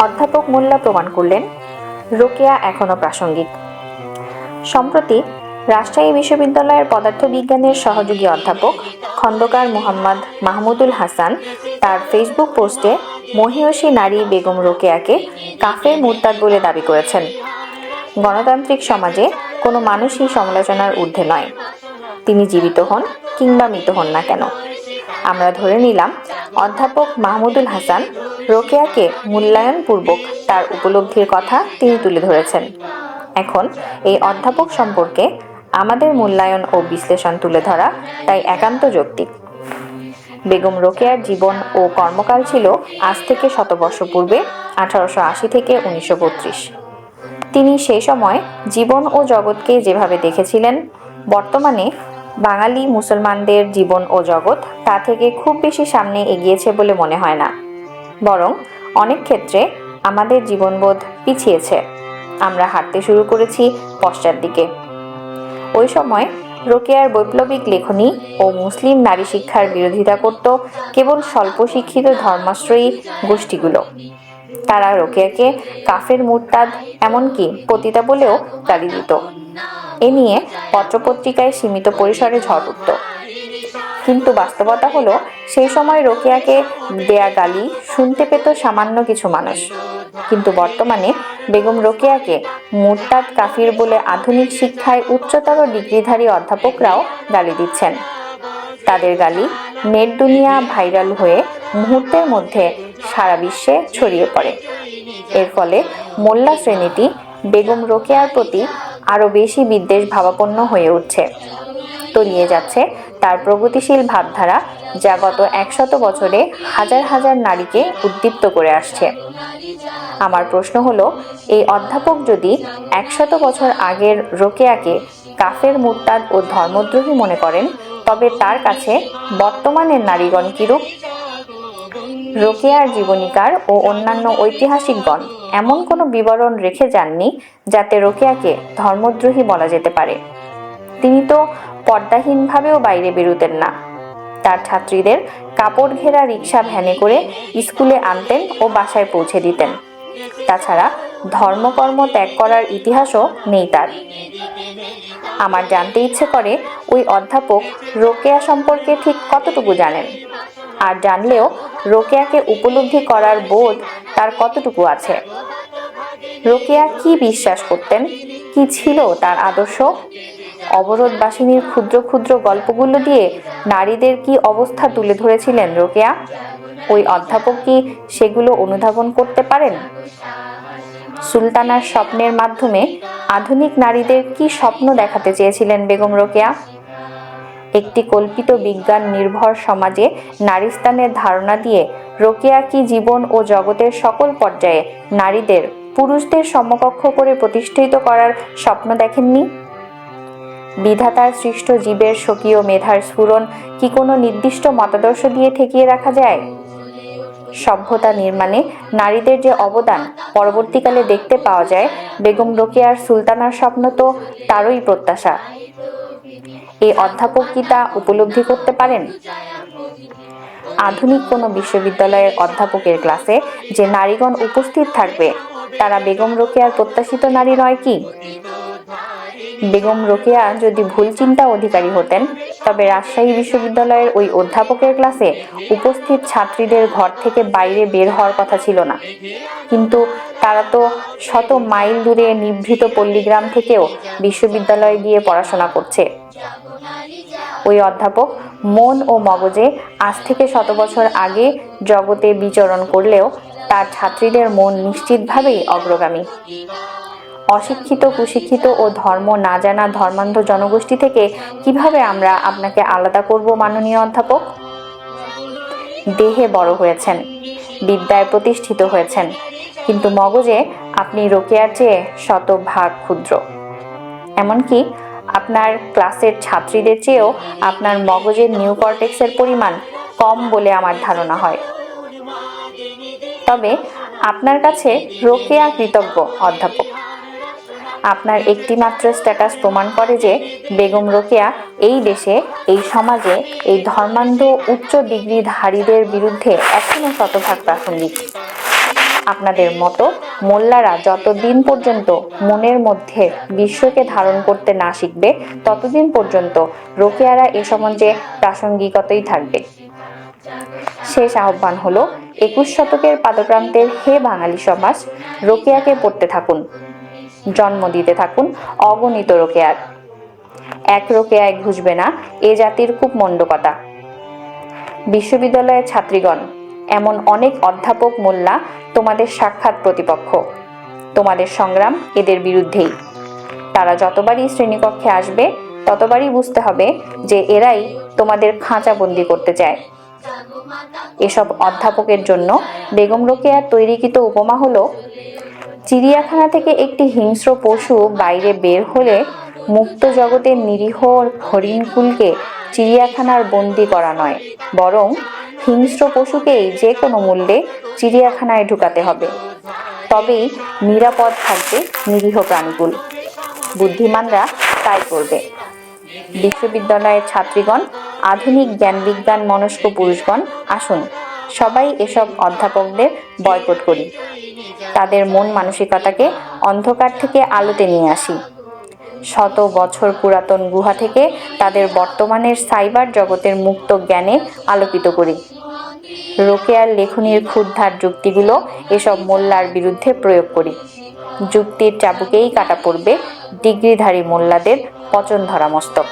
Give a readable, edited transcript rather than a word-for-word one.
অধ্যাপক মোল্লা প্রমাণ করলেন রোকেয়া এখনো প্রাসঙ্গিক। সম্প্রতি রাজশাহী বিশ্ববিদ্যালয়ের পদার্থবিজ্ঞানের সহযোগী অধ্যাপক খন্দকার মোহাম্মদ মাহমুদুল হাসান তার ফেসবুক পোস্টে মহিয়সী নারী বেগম রোকেয়াকে কাফের মুরতাদ বলে দাবি করেছেন। গণতান্ত্রিক সমাজে কোনো মানুষই সমালোচনার ঊর্ধ্বে নয়, তিনি জীবিত হন কিংবা মৃত হন না কেন। আমরা ধরে নিলাম অধ্যাপক মাহমুদুল হাসান রোকেয়াকে মূল্যায়নপূর্বক তার উপলব্ধির কথা তিনি তুলে ধরেছেন। এখন এই অধ্যাপক সম্পর্কে আমাদের মূল্যায়ন ও বিশ্লেষণ তুলে ধরা তাই একান্ত যৌক্তিক। বেগম রোকেয়ার জীবন ও কর্মকাল ছিল আজ থেকে শতবর্ষ পূর্বে 1880 থেকে 1932। তিনি সেই সময় জীবন ও জগৎকে যেভাবে দেখেছিলেন, বর্তমানে বাঙালি মুসলমানদের জীবন ও জগৎ তা থেকে খুব বেশি সামনে এগিয়েছে বলে মনে হয় না। বরং অনেক ক্ষেত্রে আমাদের জীবনবোধ পিছিয়েছে, আমরা হাঁটতে শুরু করেছি পশ্চাৎ দিকে। ওই সময় রোকেয়ার বৈপ্লবিক লেখনী ও মুসলিম নারী শিক্ষার বিরোধিতা করত কেবল স্বল্প শিক্ষিত ধর্মাশ্রয়ী গোষ্ঠীগুলো। তারা রোকেয়াকে কাফের মুরতাদ, এমনকি পতিতা বলেও গালি দিত। এ নিয়ে পত্রপত্রিকায় সীমিত পরিসরে ঝড় উঠত। কিন্তু বাস্তবতা হলো, সেই সময় রোকেয়াকে দেয়া গালি শুনতে পেত সামান্য কিছু মানুষ। কিন্তু বর্তমানে বেগম রোকেয়াকে মুরতাদ, কাফির বলে আধুনিক শিক্ষায় উচ্চতর ডিগ্রিধারী অধ্যাপকরাও গালি দিচ্ছেন। তাদের গালি নেট দুনিয়া ভাইরাল হয়ে মুহূর্তের মধ্যে সারা বিশ্বে ছড়িয়ে পড়ে। এর ফলে মোল্লা শ্রেণীটি বেগম রোকেয়ার প্রতি আরও বেশি বিদ্বেষ ভাবাপন্ন হয়ে উঠছে। তলিয়ে যাচ্ছে তার প্রগতিশীল ভাবধারা, যা গত 100 বছরে হাজার হাজার নারীকে উদ্দীপ্ত করে আসছে। আমার প্রশ্ন হলো, এই অধ্যাপক যদি 100 বছর আগের রোকেয়াকে কাফের মুরতাদ ও ধর্মদ্রোহী মনে করেন, তবে তার কাছে বর্তমানের নারীগণ কিরূপ? রোকেয়ার জীবনীকার ও অন্যান্য ঐতিহাসিকগণ এমন কোনো বিবরণ রেখে যাননি যাতে রোকেয়াকে ধর্মদ্রোহী বলা যেতে পারে। তিনি তো পর্দাহীনভাবেও বাইরে বেরোতেন না। তার ছাত্রীদের কাপড় ঘেরা রিক্সা ভ্যানে করে স্কুলে আনতেন ও বাসায় পৌঁছে দিতেন। তাছাড়া ধর্মকর্ম ত্যাগ করার ইতিহাসও নেই তার। আমার জানতে ইচ্ছে করে, ওই অধ্যাপক রোকেয়া সম্পর্কে ঠিক কতটুকু জানেন, আর জানলেও রোকেয়াকে উপলব্ধি করার বোধ তার কতটুকু আছে। রোকেয়া কি বিশ্বাস করতেন, কি ছিল তার আদর্শ? অবরোধবাসিনীর ক্ষুদ্র ক্ষুদ্র গল্পগুলো দিয়ে নারীদের কি অবস্থা তুলে ধরেছিলেন রোকেয়া? ওই অধ্যাপক কি সেগুলো অনুধাবন করতে পারেন? সুলতানার স্বপ্নের মাধ্যমে আধুনিক নারীদের কি স্বপ্ন দেখাতে চেয়েছিলেন বেগম রোকেয়া? একটি কল্পিত বিজ্ঞান নির্ভর সমাজে নারীস্থানের ধারণা দিয়ে রোকেয়া কি জীবন ও জগতের সকল পর্যায়ে নারীদের পুরুষদের সমকক্ষ করে প্রতিষ্ঠিত করার স্বপ্ন দেখেননি? বিধাতার সৃষ্ট জীবের স্বকীয় মেধার স্ফুরণ কি কোনো নির্দিষ্ট মতাদর্শ দিয়ে ঠেকিয়ে রাখা যায়? সভ্যতা নির্মাণে নারীদের যে অবদান পরবর্তীকালে দেখতে পাওয়া যায়, বেগম রোকেয়ার সুলতানার স্বপ্ন তো তারই প্রত্যাশা। এই অধ্যাপক কি তা উপলব্ধি করতে পারেন? আধুনিক কোনো বিশ্ববিদ্যালয়ের অধ্যাপকের ক্লাসে যে নারীগণ উপস্থিত থাকবে, তারা বেগম রোকেয়ার প্রত্যাশিত নারী নয় কি? বেগম রোকেয়া যদি ভুল চিন্তা অধিকারী হতেন, তবে রাজশাহী বিশ্ববিদ্যালয়ের ওই অধ্যাপকের ক্লাসে উপস্থিত ছাত্রীদের ঘর থেকে বাইরে বের হওয়ার কথা ছিল না। কিন্তু তারা তো শত মাইল দূরে নিভৃত পল্লীগ্রাম থেকেও বিশ্ববিদ্যালয়ে গিয়ে পড়াশোনা করছে। ওই অধ্যাপক মন ও মগজে আজ থেকে 100 বছর আগে জগতে বিচরণ করলেও তার ছাত্রীদের মন নিশ্চিতভাবেই অগ্রগামী। অশিক্ষিত, কুশিক্ষিত ও ধর্ম না জানা ধর্মান্ধ জনগোষ্ঠী থেকে কিভাবে আমরা আপনাকে আলাদা করব মাননীয় অধ্যাপক? দেহে বড় হয়েছেন, বিদ্যায় প্রতিষ্ঠিত হয়েছেন, কিন্তু মগজে আপনি রোকেয়ার চেয়ে 100 ভাগ ক্ষুদ্র। এমনকি আপনার ক্লাসের ছাত্রীদের চেয়েও আপনার মগজের নিউকর্টেক্সের পরিমাণ কম বলে আমার ধারণা হয়। তবে আপনার কাছে রোকেয়া কৃতজ্ঞ অধ্যাপক। আপনার একটি মাত্র স্ট্যাটাস প্রমাণ করে যে বেগম রোকেয়া এই দেশে, এই সমাজে, এই ধর্মান্ধ উচ্চ ডিগ্রিধারীদের বিরুদ্ধে এখনো শতভাগ প্রাসঙ্গিক। আপনাদের মতো মোল্লারা যতদিন পর্যন্ত মনের মধ্যে বিশ্বকে ধারণ করতে না শিখবে ততদিন পর্যন্ত রোকেয়ারা এ সমাজে প্রাসঙ্গিকতাই থাকবে। শেষ আহ্বান হলো 21 শতকের পাদপ্রান্তের হে বাঙালি সমাজ, রোকেয়াকে পড়তে থাকুন, জন্ম দিতে থাকুন অগণিত রোকেয়ার। এক রোকেয়ায় ঘুষবে না এ জাতির কূপমণ্ডকতা। বিশ্ববিদ্যালয়ের ছাত্রীগণ, এমন অনেক অধ্যাপক মোল্লা তোমাদের সাক্ষাৎ প্রতিপক্ষ। তোমাদের সংগ্রাম এদের বিরুদ্ধেই। তারা যতবারই শ্রেণীকক্ষে আসবে ততবারই বুঝতে হবে যে এরাই তোমাদের খাঁচাবন্দি করতে চায়। এসব অধ্যাপকের জন্য বেগম রোকেয়ার তৈরিকৃত উপমা হলো, চিড়িয়াখানা থেকে একটি হিংস্র পশু বাইরে বের হলে মুক্ত জগতের নিরীহ হরিণকুলকে চিড়িয়াখানার বন্দি করা নয়, বরং হিংস্র পশুকেই যে কোনো মূল্যে চিড়িয়াখানায় ঢুকাতে হবে। তবেই নিরাপদ থাকবে নিরীহ প্রাণীকুল। বুদ্ধিমানরা তাই করবে। বিশ্ববিদ্যালয়ের ছাত্রীগণ, আধুনিক জ্ঞান বিজ্ঞান মনস্ক পুরুষগণ, আসুন সবাই এসব অধ্যাপকদের বয়কট করি। তাদের মন মানসিকতাকে অন্ধকার থেকে আলোতে নিয়ে আসি। শত বছর পুরাতন গুহা থেকে তাদের বর্তমানের সাইবার জগতের মুক্ত জ্ঞানে আলোকিত করি। রোকেয়ার লেখনীর ক্ষুদ্ধার যুক্তিগুলো এসব মোল্লার বিরুদ্ধে প্রয়োগ করি। যুক্তির চাবুকেই কাটা পড়বে ডিগ্রিধারী মোল্লাদের পচন ধরা মস্তক।